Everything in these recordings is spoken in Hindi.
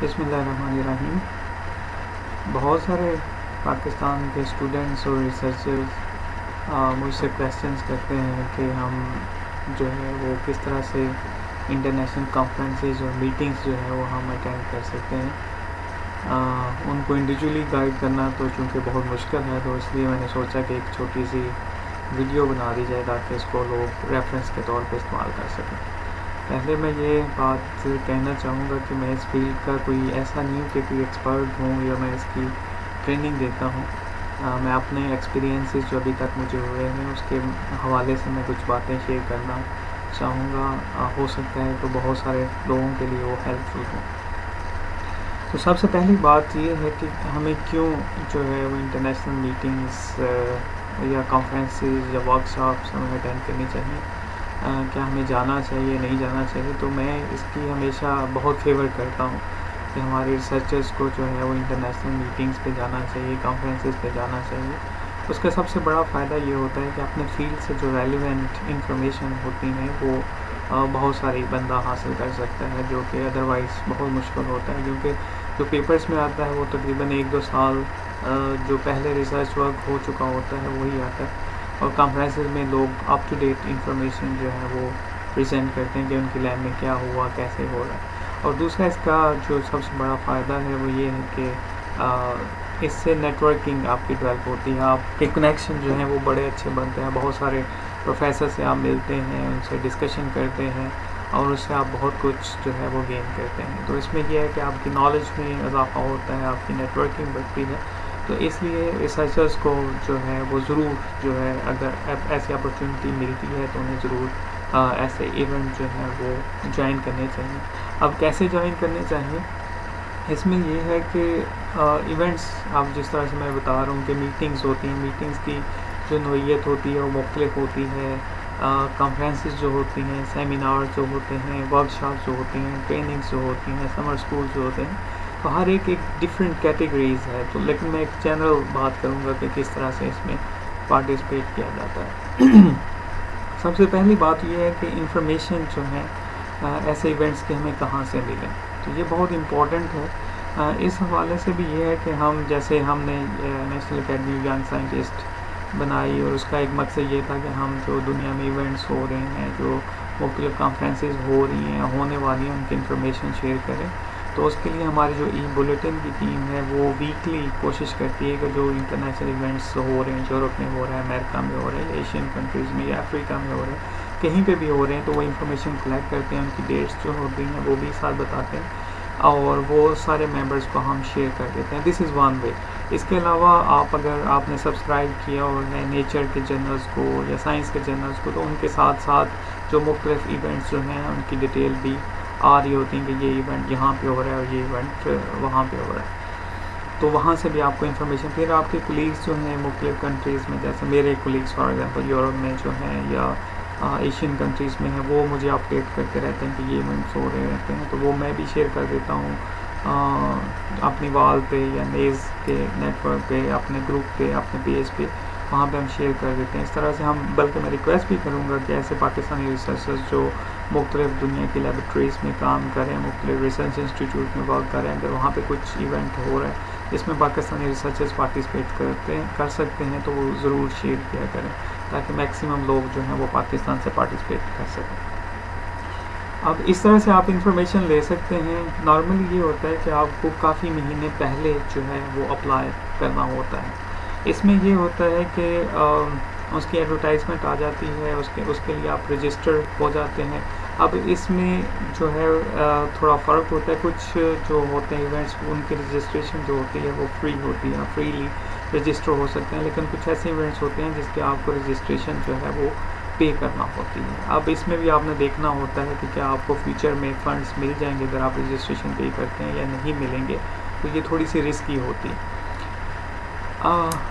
बिस्मिल्लाहिर्रहमानिर्रहीम। बहुत सारे पाकिस्तान के स्टूडेंट्स और रिसर्चर्स मुझसे क्वेश्चंस करते हैं कि हम जो है वो किस तरह से इंटरनेशनल कॉन्फ्रेंसेस और मीटिंग्स जो है वो हम अटेंड कर सकते हैं। उनको इंडिविजुअली गाइड करना तो चूँकि बहुत मुश्किल है, तो इसलिए मैंने सोचा कि एक छोटी सी वीडियो बना दी जाए ताकि इसको लोग रेफरेंस के तौर पे इस्तेमाल कर सकें। पहले मैं ये बात कहना चाहूँगा कि मैं इस फील्ड का कोई ऐसा नहीं हूँ कि कोई एक्सपर्ट हूँ या मैं इसकी ट्रेनिंग देता हूँ। मैं अपने एक्सपीरियंसेस जो अभी तक मुझे हुए हैं उसके हवाले से मैं कुछ बातें शेयर करना चाहूँगा। हो सकता है तो बहुत सारे लोगों के लिए वो हेल्पफुल हो। तो सबसे पहली बात ये है कि हमें क्यों जो है वो इंटरनेशनल मीटिंग्स या कॉन्फ्रेंसेस या वर्कशॉप्स हमें अटेंड करनी चाहिए। क्या हमें जाना चाहिए, नहीं जाना चाहिए। तो मैं इसकी हमेशा बहुत फेवर करता हूँ कि हमारे रिसर्चर्स को जो है वो इंटरनेशनल मीटिंग्स पे जाना चाहिए, कॉन्फ्रेंसेस पे जाना चाहिए। उसका सबसे बड़ा फ़ायदा ये होता है कि अपने फील्ड से जो रेलिवेंट इंफॉर्मेशन होती हैं वो बहुत सारी बंदा हासिल कर सकता है, जो कि अदरवाइज़ बहुत मुश्किल होता है, क्योंकि जो पेपर्स में आता है वो तकरीबन 1-2 साल जो पहले रिसर्च वर्क हो चुका होता है वही आता है। और कॉन्फ्रेंसेस में लोग अप टू डेट इंफॉर्मेशन जो है वो प्रेजेंट करते हैं कि उनकी लैब में क्या हुआ, कैसे हो रहा है। और दूसरा इसका जो सबसे बड़ा फ़ायदा है वो ये है कि इससे नेटवर्किंग आपकी डेवलप होती है, आपके कनेक्शन जो हैं वो बड़े अच्छे बनते हैं। बहुत सारे प्रोफेसर से आप मिलते हैं, उनसे डिस्कशन करते हैं और उससे आप बहुत कुछ जो है वो गेन करते हैं। तो इसमें यह है कि आपकी नॉलेज में इजाफा होता है, आपकी नेटवर्किंग बढ़ती है। तो इसलिए रिसर्चर्स को जो है वो ज़रूर जो है अगर ऐसी अपॉर्चुनिटी मिलती है तो उन्हें ज़रूर ऐसे इवेंट जो है वो ज्वाइन करने चाहिए। अब कैसे ज्वाइन करने चाहिए, इसमें ये है कि इवेंट्स आप जिस तरह से मैं बता रहा हूँ कि मीटिंग्स होती हैं, मीटिंग्स की जो नोयत होती है वो मुख्तलिफ होती है। कॉन्फ्रेंसेस जो होती हैं, सेमिनार जो होते हैं, वर्कशॉप जो होती हैं, ट्रेनिंग्स जो होती हैं, समर स्कूल जो होते हैं, तो हर एक डिफरेंट कैटेगरीज है। तो लेकिन मैं एक जनरल बात करूँगा कि किस तरह से इसमें पार्टिसिपेट किया जाता है। सबसे पहली बात यह है कि इंफॉर्मेशन जो है ऐसे इवेंट्स के हमें कहाँ से मिलें, तो ये बहुत इम्पोर्टेंट है। इस हवाले से भी ये है कि हम जैसे हमने national academy of young scientist बनाई और उसका एक मकसद ये था कि हम जो दुनिया में इवेंट्स हो रहे हैं, जो मुख्तलिफ कॉन्फ्रेंसेस हो रही हैं, होने वाली हैं, उनकी इंफॉर्मेशन शेयर करें। तो उसके लिए हमारी जो ई बुलेटिन की टीम है वो वीकली कोशिश करती है कि जो इंटरनेशनल इवेंट्स हो रहे हैं, यूरोप में हो रहा है, अमेरिका में हो रहे हैं, एशियन कंट्रीज़ में या अफ्रीका में हो रहे हैं, कहीं पे भी हो रहे हैं, तो वो इन्फॉर्मेशन कलेक्ट करते हैं, उनकी डेट्स जो होती हैं वो भी साथ बताते हैं और वो सारे मेंबर्स को हम शेयर कर देते हैं। This is one way. इसके अलावा अगर आपने सब्सक्राइब किया और है नेचर के जर्नल्स को या साइंस के जर्नल्स को, तो उनके साथ साथ जो मुख्तलिफ इवेंट्स जो हैं उनकी डिटेल भी आ रही होती हैं कि ये इवेंट यहाँ पे हो रहा है और ये इवेंट वहाँ पे हो रहा है। तो वहाँ से भी आपको इन्फॉर्मेशन, फिर आपके कोलीग्स जो हैं मुख्तलिफ कंट्रीज़ में, जैसे मेरे कोलीग्स फॉर एग्जांपल यूरोप में जो हैं या एशियन कंट्रीज़ में हैं, वो मुझे अपडेट करते रहते हैं कि ये इवेंट्स हो रहे रहते हैं। तो वो मैं भी शेयर कर देता हूँ अपनी वाल पे या नेज़ के नेटवर्क पे, अपने ग्रुप पे, अपने पेज पे, वहाँ पे हम शेयर कर देते हैं। इस तरह से हम, बल्कि मैं रिक्वेस्ट भी करूँगा कि ऐसे पाकिस्तानी रिसर्चर्स जो मुख्तलिफ दुनिया की लेबॉरेटरीज़ में काम करें, मुख्तलिफ रिसर्च इंस्टीट्यूट में वर्क करें, अगर वहाँ पे कुछ इवेंट हो रहा है जिसमें पाकिस्तानी रिसर्चर्स पार्टिसिपेट कर सकते हैं तो वो ज़रूर शेयर किया करें ताकि मैक्सिमम लोग जो हैं वो पाकिस्तान से पार्टिसिपेट कर सकें। अब इस तरह से आप इंफॉर्मेशन ले सकते हैं। नॉर्मली ये होता है कि आपको काफ़ी महीने पहले जो है वो अप्लाई करना होता है। इसमें ये होता है कि उसकी एडवर्टाइजमेंट आ जाती है, उसके लिए आप रजिस्टर हो जाते हैं। अब इसमें जो है थोड़ा फ़र्क होता है। कुछ जो होते हैं इवेंट्स, उनकी रजिस्ट्रेशन जो होती है वो फ्री होती है, फ्रीली रजिस्टर हो सकते हैं। लेकिन कुछ ऐसे इवेंट्स होते हैं जिसके आपको रजिस्ट्रेशन जो है वो पे करना होती है। अब इसमें भी आपने देखना होता है कि क्या आपको फ्यूचर में फ़ंड्स मिल जाएंगे अगर आप रजिस्ट्रेशन पे करते हैं या नहीं मिलेंगे, तो ये थोड़ी सी रिस्की होती है।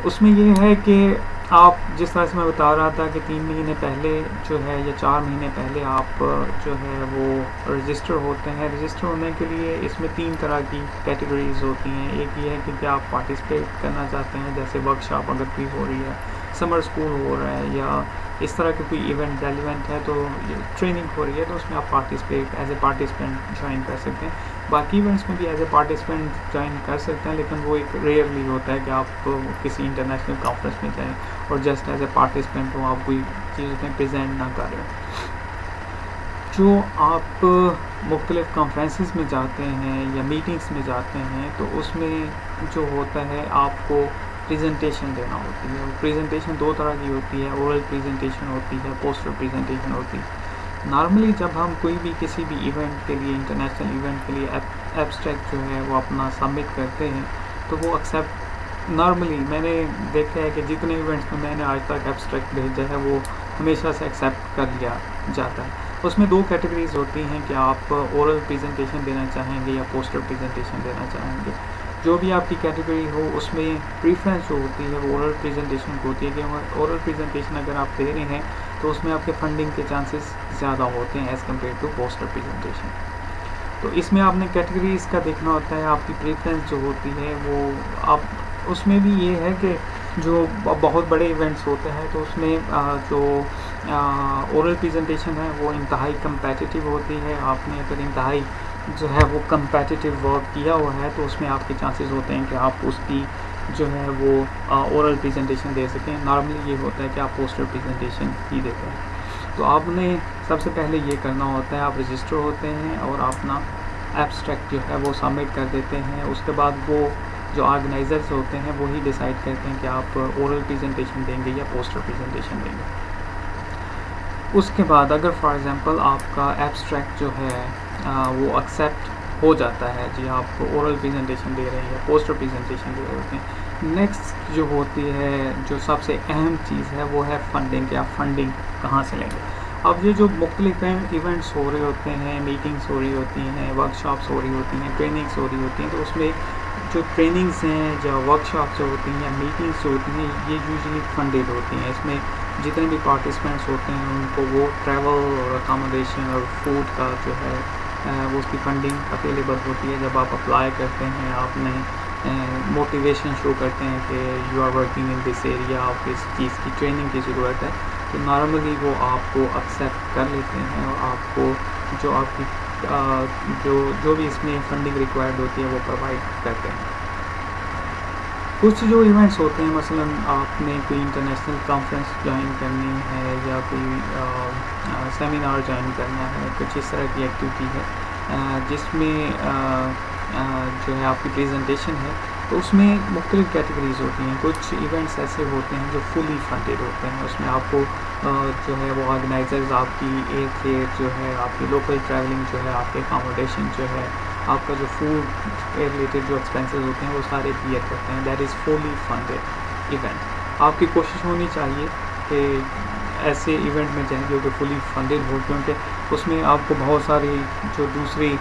उसमें ये है कि आप जिस तरह से मैं बता रहा था कि 3 महीने पहले जो है या 4 महीने पहले आप जो है वो रजिस्टर होते हैं। रजिस्टर होने के लिए इसमें 3 तरह की कैटेगरीज होती हैं। एक ये है कि क्या आप पार्टिसिपेट करना चाहते हैं, जैसे वर्कशॉप अगर कोई हो रही है, समर स्कूल हो रहा है या इस तरह के कोई इवेंट रेलिवेंट है, तो ट्रेनिंग हो रही है, तो उसमें आप participate as a participant join कर सकते हैं। बाकी इवेंट्स में भी एज ए पार्टिसिपेंट ज्वाइन कर सकते हैं, लेकिन वो एक रेयरली होता है कि आप किसी इंटरनेशनल कॉन्फ्रेंस में जाएं और जस्ट एज ए पार्टिसिपेंट हो, आप कोई चीज़ उसमें प्रेजेंट ना कर रहे हैं। जो आप मुख्तलिफ़ कॉन्फ्रेंसेस में जाते हैं या मीटिंग्स में जाते हैं तो उसमें जो होता है आपको प्रेजेंटेशन देना होती है। वो प्रेजेंटेशन दो तरह की होती है, ओरल प्रेजेंटेशन होती है, पोस्टर प्रेजेंटेशन होती है। नॉर्मली जब हम कोई भी किसी भी इवेंट के लिए, इंटरनेशनल इवेंट के लिए एब्स्ट्रैक्ट जो है वो अपना सबमिट करते हैं तो वो एक्सेप्ट, नॉर्मली मैंने देखा है कि जितने इवेंट्स में मैंने आज तक एब्स्ट्रैक्ट भेजा है वो हमेशा से एक्सेप्ट कर लिया जाता है। उसमें दो कैटेगरीज होती हैं कि आप ओरल प्रेजेंटेशन देना चाहेंगे या पोस्टर प्रेजेंटेशन देना चाहेंगे। जो भी आपकी कैटेगरी हो उसमें प्रीफरेंस जो होती है वो ओरल प्रेजेंटेशन को होती है कि ओरल प्रेजेंटेशन अगर आप दे रहे हैं तो उसमें आपके फंडिंग के चांसेस ज़्यादा होते हैं as compare to poster presentation. तो इसमें आपने कैटेगरीज़ का देखना होता है, आपकी प्रेफरेंस जो होती है वो आप, उसमें भी ये है कि जो बहुत बड़े इवेंट्स होते हैं तो उसमें जो ओरल प्रेजेंटेशन है वो इंतहाई कम्पेटिटिव होती है। आपने अगर इंतहाई जो है वो कम्पेटिटिव वर्क किया हुआ है तो उसमें आपके चांसेस होते हैं कि आप उसकी जो है वो ओरल प्रेजेंटेशन दे सकें। नॉर्मली ये होता है कि आप पोस्टर प्रेजेंटेशन ही देते हैं। तो आपने सबसे पहले ये करना होता है, आप रजिस्टर होते हैं और अपना एब्स्ट्रैक्ट जो है वो सबमिट कर देते हैं। उसके बाद वो जो ऑर्गेनाइजर्स होते हैं वो ही डिसाइड करते हैं कि आप ओरल प्रेजेंटेशन देंगे या पोस्टर प्रेजेंटेशन देंगे। उसके बाद अगर फॉर एग्ज़ाम्पल आपका एब्स्ट्रैक्ट जो है वो एक्सेप्ट हो जाता है, जी आप ओरल प्रेजेंटेशन दे रहे हैं या पोस्टर प्रेजेंटेशन दे रहे होते हैं, नेक्स्ट जो होती है, जो सबसे अहम चीज़ है वो है फंडिंग, कि आप फंडिंग कहाँ से लेंगे। अब ये जो मुख्तलिफ इवेंट्स हो रहे होते हैं, मीटिंग्स हो रही होती हैं, वर्कशॉप्स हो रही होती हैं, ट्रेनिंग्स हो रही होती हैं, तो उसमें जो ट्रेनिंग्स हैं, जो वर्कशॉप्स जो होती हैं या मीटिंग्स जो होती हैं, ये यूजुअली फंडेड होती हैं। इसमें जितने भी पार्टिसिपेंट्स होते हैं उनको वो ट्रैवल और अकोमोडेशन और फूड का जो है वो उसकी फंडिंग अवेलेबल होती है। जब आप अप्लाई करते हैं, आपने मोटिवेशन शो करते हैं कि you are working in this area, आप इस चीज़ की ट्रेनिंग की ज़रूरत है, तो नॉर्मली वो आपको एक्सेप्ट कर लेते हैं और आपको जो आपकी जो भी इसमें फंडिंग रिक्वायर्ड होती है वो प्रोवाइड करते हैं। कुछ जो इवेंट्स होते हैं, मसलन आपने कोई इंटरनेशनल कॉन्फ्रेंस ज्वाइन करनी है या कोई सेमिनार ज्वाइन करना है, कुछ इस तरह की एक्टिविटी है जिसमें जो है आपकी प्रेजेंटेशन है, तो उसमें मुख्तलिफ कैटेगरीज होती हैं। कुछ इवेंट्स ऐसे होते हैं जो फुली फंडेड होते हैं, उसमें आपको जो है वो ऑर्गेनाइजर्स आपकी एयर फेयर जो है, आपकी लोकल ट्रैवलिंग जो है, आपके अकोमोडेशन जो है, आपका जो फूड के रिलेटेड जो एक्सपेंसेस होते हैं वो सारे बियर करते हैं। That is fully funded event. आपकी कोशिश होनी चाहिए कि ऐसे इवेंट में जाएं जो कि फुली फंडेड हो, क्योंकि उसमें आपको बहुत सारी जो दूसरी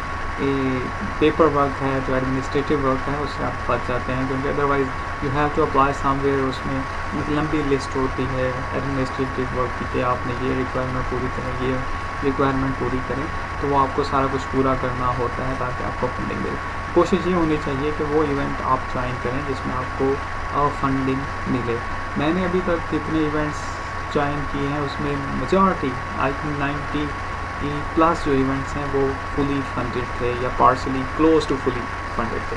पेपर वर्क है, जो एडमिनिस्ट्रेटिव वर्क है, उससे आप बच जाते हैं, क्योंकि otherwise you have to apply somewhere. उसमें एक लंबी लिस्ट होती है एडमिनिस्ट्रेटिव वर्क की कि आपने ये रिक्वायरमेंट पूरी करें, ये रिक्वायरमेंट पूरी करें, तो वो आपको सारा कुछ पूरा करना होता है ताकि आपको फंडिंग मिले। कोशिश ये होनी चाहिए कि वो इवेंट आप ज्वाइन करें जिसमें आपको फंडिंग मिले। मैंने अभी तक जितने इवेंट्स ज्वाइन किए हैं उसमें मेजॉरिटी, आई थिंक 90+ जो इवेंट्स हैं वो फुली फंडेड थे या partially close to fully funded थे।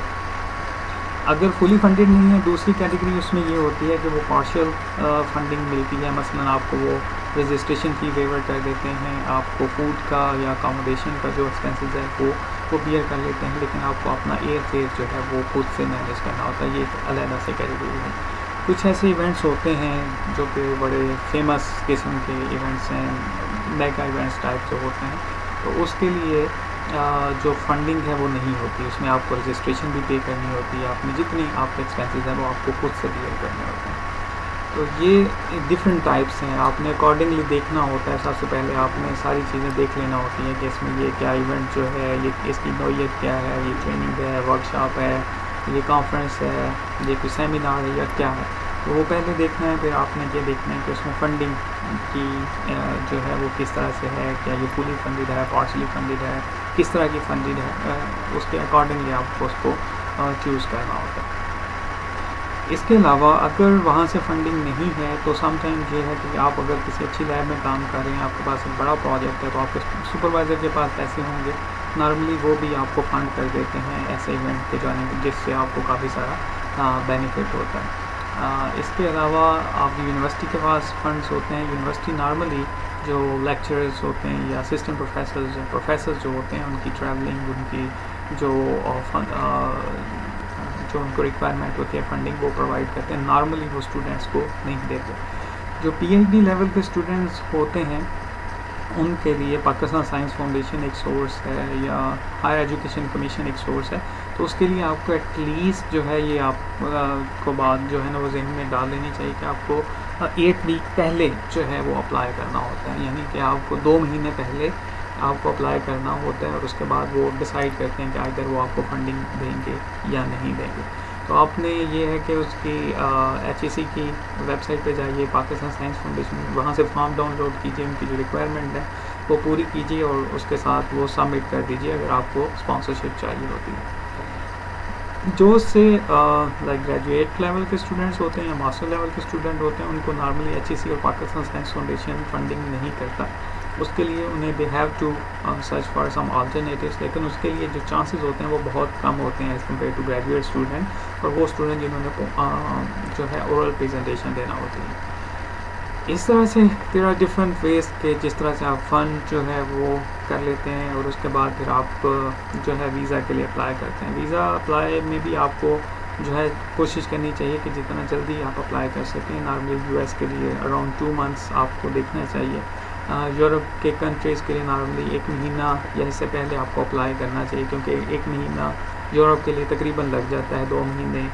अगर फुली फंडेड नहीं है, दूसरी कैटेगरी उसमें ये होती है कि वो पार्शियल फंडिंग मिलती है। मसलन आपको वो रजिस्ट्रेशन फ़ी वेवर कर देते हैं, आपको फूड का या अकोमोडेशन का जो एक्सपेंसेस है वो बियर कर लेते हैं, लेकिन आपको अपना एयर फेयर जो है वो खुद से मैनेज करना होता है। ये एक अलग से कैटेगरी है। कुछ ऐसे इवेंट्स होते हैं जो कि बड़े फेमस किस्म के इवेंट्स हैं, मेगा इवेंट्स टाइप जो होते हैं, तो उसके लिए जो फंडिंग है वो नहीं होती। उसमें आपको रजिस्ट्रेशन भी पे करनी होती है, आपने जितनी आपके एक्सपेंसेस हैं वो आपको खुद से बियर करने होते हैं। तो ये डिफरेंट टाइप्स हैं, आपने अकॉर्डिंगली देखना होता है। सबसे पहले आपने सारी चीज़ें देख लेना होती हैं कि इसमें ये क्या इवेंट जो है, ये इसकी नौइयत क्या है, ये ट्रेनिंग है, वर्कशॉप है, ये कॉन्फ्रेंस है, ये कोई सेमिनार है या क्या है, तो वो पहले देखना है। फिर आपने ये देखना है कि उसमें फ़ंडिंग की जो है वो किस तरह से है, क्या ये फुली फंडेड है, पार्शली फंडेड है, किस तरह की फंडेड है, उसके अकॉर्डिंगली आपको उसको चूज़ करना होता है। इसके अलावा अगर वहाँ से फंडिंग नहीं है तो समटाइम्स ये है कि आप अगर किसी अच्छी लैब में काम कर रहे हैं, आपके पास एक बड़ा प्रोजेक्ट है, तो आपके सुपरवाइज़र के पास पैसे होंगे, नॉर्मली वो भी आपको फंड कर देते हैं ऐसे इवेंट के जाने के, जिससे आपको काफ़ी सारा बेनिफिट होता है। इसके अलावा आप यूनिवर्सिटी के पास फंड्स होते हैं। यूनिवर्सिटी नॉर्मली जो लेक्चरर्स होते हैं या असिस्टेंट प्रोफेसर्स जो होते हैं, उनकी ट्रैवलिंग, उनकी जो उनको रिक्वायरमेंट होती है फंडिंग, वो प्रोवाइड करते हैं। नॉर्मली वो स्टूडेंट्स को नहीं देते। जो PhD लेवल के स्टूडेंट्स होते हैं उनके लिए पाकिस्तान साइंस फाउंडेशन एक सोर्स है या हायर एजुकेशन कमीशन एक सोर्स है। तो उसके लिए आपको एटलीस्ट जो है ये आपको बात जो है ना वो जहन में डाल लेनी चाहिए कि आपको 8 वीक पहले जो है वो अप्लाई करना होता है, यानी कि आपको 2 महीने पहले आपको अप्लाई करना होता है और उसके बाद वो डिसाइड करते हैं कि अगर वो आपको फंडिंग देंगे या नहीं देंगे। तो आपने ये है कि उसकी HEC की वेबसाइट पे जाइए, पाकिस्तान साइंस फाउंडेशन, वहाँ से फॉर्म डाउनलोड कीजिए, उनकी जो रिक्वायरमेंट है वो पूरी कीजिए और उसके साथ वो सबमिट कर दीजिए अगर आपको स्पॉन्सरशिप चाहिए होती है। जो से लाइक ग्रेजुएट लेवल के स्टूडेंट्स होते हैं या मास्टर लेवल के स्टूडेंट होते हैं, उनको नॉर्मली HEC और पाकिस्तान साइंस फाउंडेशन फंडिंग नहीं करता। उसके लिए उन्हें they have to search for some alternatives, लेकिन उसके लिए जो चांसेस होते हैं वो बहुत कम होते हैं as compare to graduate student और वो स्टूडेंट जिन्होंने जो है ओरल प्रेजेंटेशन देना होती है। इस तरह से देयर आर डिफरेंट वेज के जिस तरह से आप फ़ंड जो है वो कर लेते हैं और उसके बाद फिर आप जो है वीज़ा के लिए अप्लाई करते हैं। वीज़ा अप्लाई में भी आपको जो है कोशिश करनी चाहिए कि जितना जल्दी आप अप्लाई कर सकें। नॉर्मली US के लिए अराउंड 2 मंथ्स आपको देखना चाहिए। यूरोप के कंट्रीज़ के लिए नॉर्मली 1 महीना या इससे पहले आपको अप्लाई करना चाहिए, क्योंकि 1 महीना यूरोप के लिए तकरीबन लग जाता है, 2 महीने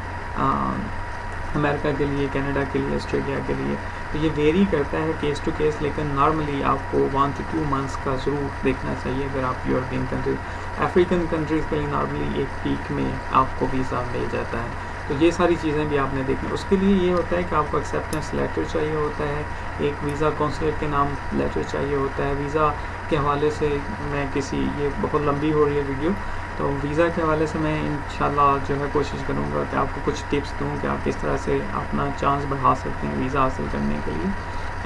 अमेरिका के लिए, कनाडा के लिए, ऑस्ट्रेलिया के लिए। तो ये वेरी करता है केस टू केस, लेकिन नॉर्मली आपको 1 to 2 मंथ्स का ज़रूर देखना चाहिए अगर आप यूरोपियन कंट्रीज। अफ्रीकन कंट्रीज़ के लिए नॉर्मली 1 वीक में आपको वीज़ा मिल जाता है। तो ये सारी चीज़ें भी आपने देखनी। उसके लिए ये होता है कि आपको एक्सेप्टेंस लेटर चाहिए होता है, एक वीज़ा काउंसलर के नाम लेटर चाहिए होता है। वीज़ा के हवाले से मैं ये बहुत लंबी हो रही है वीडियो, तो वीज़ा के हवाले से मैं इंशाल्लाह जो है कोशिश करूँगा कि आपको कुछ टिप्स दूँ कि आप किस तरह से अपना चांस बढ़ा सकते हैं वीज़ा हासिल करने के लिए,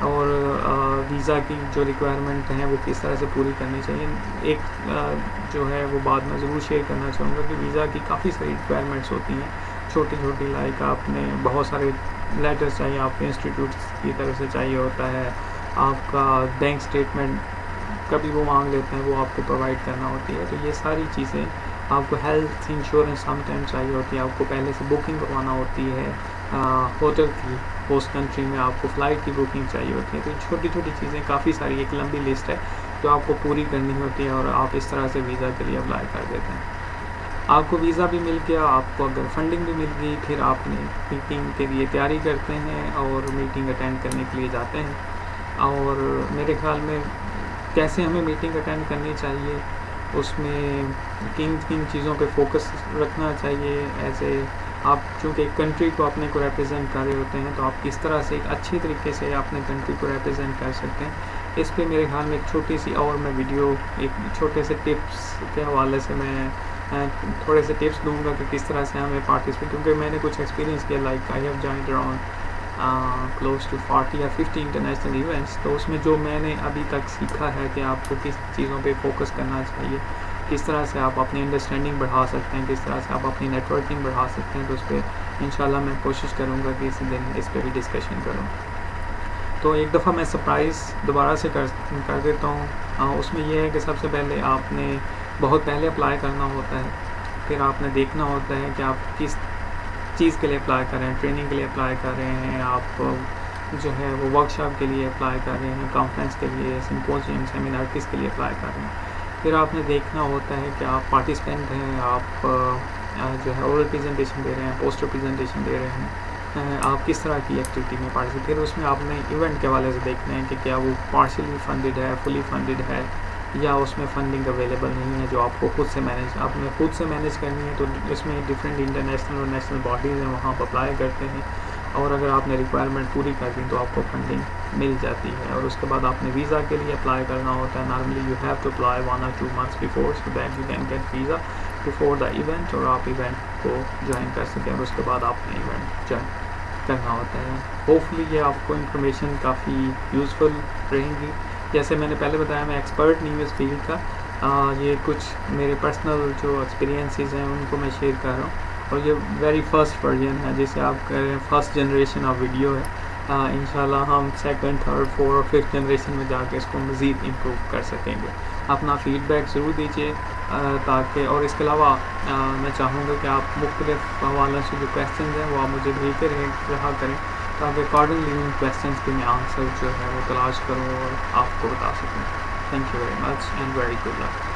और वीज़ा की जो रिक्वायरमेंट हैं वो किस तरह से पूरी करनी चाहिए। एक जो है वो बात मैं ज़रूर शेयर करना चाहूँगा कि वीज़ा की काफ़ी सारी रिक्वायरमेंट्स होती हैं, छोटी छोटी, लाइक आपने बहुत सारे लेटर्स चाहिए, आपके इंस्टीट्यूट्स की तरफ से चाहिए होता है, आपका बैंक स्टेटमेंट कभी वो मांग लेते हैं वो आपको प्रोवाइड करना होती है। तो ये सारी चीज़ें, आपको हेल्थ इंश्योरेंस समटाइम चाहिए होती है, आपको पहले से बुकिंग करवाना होती है होटल की, होस्ट कंट्री में आपको फ़्लाइट की बुकिंग चाहिए होती है। तो छोटी छोटी चीज़ें काफ़ी सारी, एक लंबी लिस्ट है जो आपको पूरी करनी होती है और आप इस तरह से वीज़ा के लिए अप्लाई कर देते हैं। आपको वीज़ा भी मिल गया, आपको अगर फंडिंग भी मिल गई, फिर आपने मीटिंग के लिए तैयारी करते हैं और मीटिंग अटेंड करने के लिए जाते हैं। और मेरे ख्याल में कैसे हमें मीटिंग अटेंड करनी चाहिए, उसमें किन किन चीज़ों पे फोकस रखना चाहिए, ऐसे आप चूँकि एक कंट्री को अपने को रिप्रेजेंट कर रहे होते हैं तो आप किस तरह से एक अच्छी तरीके से अपने कंट्री को रिप्रेजेंट कर सकते हैं, इस पे मेरे ख्याल में एक छोटी सी और मैं वीडियो एक छोटे से टिप्स के हवाले से मैं थोड़े से टिप्स दूंगा कि किस तरह से हमें पार्टिसिपेट, क्योंकि मैंने कुछ एक्सपीरियंस किया, like I have joined around close to 40 या 50 इंटरनेशनल इवेंट्स। तो उसमें जो मैंने अभी तक सीखा है कि आपको किस चीज़ों पे फोकस करना चाहिए, किस तरह से आप अपनी अंडरस्टैंडिंग बढ़ा सकते हैं, किस तरह से आप अपनी नेटवर्किंग बढ़ा सकते हैं, तो उस पर इंशाल्लाह मैं कोशिश करूँगा कि इसी दिन इस पर भी डिस्कशन करूँ। तो एक दफ़ा मैं सरप्राइज़ दोबारा से कर देता हूँ। उसमें यह है कि सबसे पहले आपने बहुत पहले अप्लाई करना होता है, फिर आपने देखना होता है कि आप किस चीज़ के लिए अप्लाई कर रहे हैं, ट्रेनिंग के लिए अप्लाई कर रहे हैं, आप जो है वो वर्कशॉप के लिए अप्लाई कर रहे हैं, कॉन्फ्रेंस के लिए, सिम्पोजियम, सेमिनार किसके लिए अप्लाई कर रहे हैं। फिर आपने देखना होता है कि आप पार्टिसिपेंट हैं, आप जो है ओरल प्रेजेंटेशन दे रहे हैं, पोस्टर प्रेजेंटेशन दे रहे हैं, आप किस तरह की एक्टिविटी में पार्टिसिपेट। फिर उसमें आपने इवेंट के हवाले से देखना है कि क्या वो पार्शियली फंडेड है, फुली फंडेड है, या उसमें फंडिंग अवेलेबल नहीं है जो आपको खुद से मैनेज करनी है। तो इसमें डिफरेंट इंटरनेशनल और नेशनल बॉडीज़ हैं, वहाँ पर अप्लाई करते हैं, और अगर आपने रिक्वायरमेंट पूरी कर दी तो आपको फंडिंग मिल जाती है। और उसके बाद आपने वीज़ा के लिए अप्लाई करना होता है। Normally you have to apply 1 or 2 months before, so that you can get visa before the event, और आप इवेंट को ज्वाइन कर सकें, और उसके बाद आपने इवेंट ज्वाइन करना होता है। होपफुली ये आपको इन्फॉर्मेशन काफ़ी यूज़फुल रहेंगी। जैसे मैंने पहले बताया, मैं एक्सपर्ट नहीं हूँ इस फील्ड का, ये कुछ मेरे पर्सनल जो एक्सपीरियंसेस हैं उनको मैं शेयर कर रहा हूँ, और ये वेरी फर्स्ट वर्जन है जिसे आप कह रहे हैं फर्स्ट जनरेशन ऑफ वीडियो है। इंशाल्लाह हम सेकंड, थर्ड, फोर्थ और फिफ्थ जनरेशन में जाके इसको मज़ीद इम्प्रूव कर सकेंगे। अपना फ़ीडबैक ज़रूर दीजिए, ताकि और इसके अलावा मैं चाहूँगा कि आप मुख्तलिफ़ हवालों से जो क्वेश्चन हैं वो आप मुझे भेजते रहा करें, ताकि अकॉर्डिंगली उन क्वेश्चन के मैं आंसर जो है वो तलाश करूँ और आपको बता सकूँ। Thank you very much and very good luck.